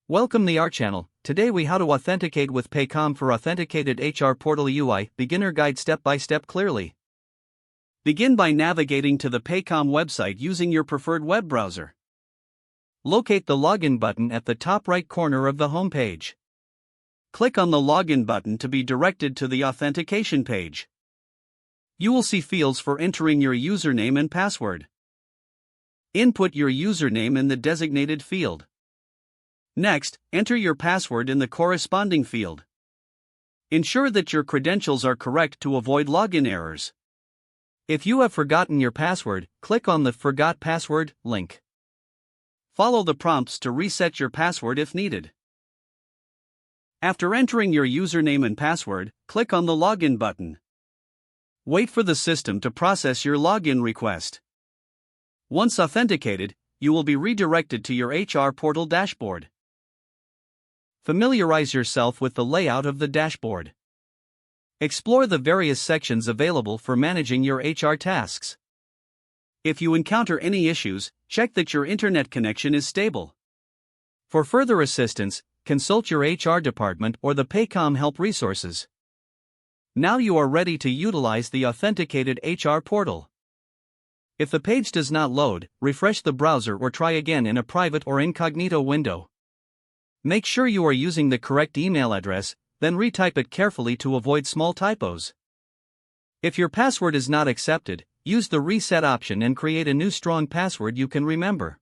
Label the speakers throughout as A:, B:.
A: Welcome to our channel. Today we how to authenticate with Paycom for authenticated HR portal UI, beginner guide step by step clearly. Begin by navigating to the Paycom website using your preferred web browser. Locate the login button at the top right corner of the home page. Click on the login button to be directed to the authentication page. You will see fields for entering your username and password. Input your username in the designated field. Next, enter your password in the corresponding field. Ensure that your credentials are correct to avoid login errors. If you have forgotten your password, click on the Forgot Password link. Follow the prompts to reset your password if needed. After entering your username and password, click on the Login button. Wait for the system to process your login request. Once authenticated, you will be redirected to your HR portal dashboard. Familiarize yourself with the layout of the dashboard. Explore the various sections available for managing your HR tasks. If you encounter any issues, check that your internet connection is stable. For further assistance, consult your HR department or the Paycom help resources. Now you are ready to utilize the authenticated HR portal. If the page does not load, refresh the browser or try again in a private or incognito window. Make sure you are using the correct email address, then retype it carefully to avoid small typos. If your password is not accepted, use the reset option and create a new strong password you can remember.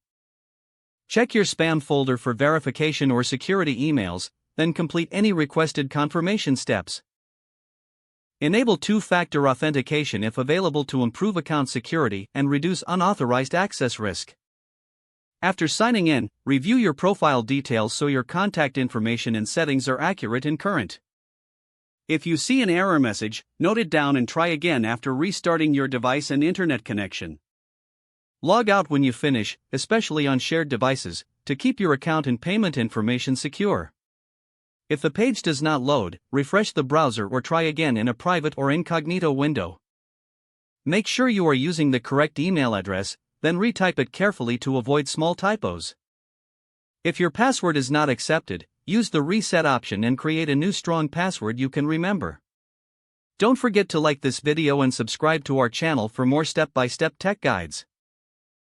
A: Check your spam folder for verification or security emails, then complete any requested confirmation steps. Enable two-factor authentication if available to improve account security and reduce unauthorized access risk. After signing in, review your profile details so your contact information and settings are accurate and current. If you see an error message, note it down and try again after restarting your device and internet connection. Log out when you finish, especially on shared devices, to keep your account and payment information secure. If the page does not load, refresh the browser or try again in a private or incognito window. Make sure you are using the correct email address, then retype it carefully to avoid small typos. If your password is not accepted, use the reset option and create a new strong password you can remember. Don't forget to like this video and subscribe to our channel for more step-by-step tech guides.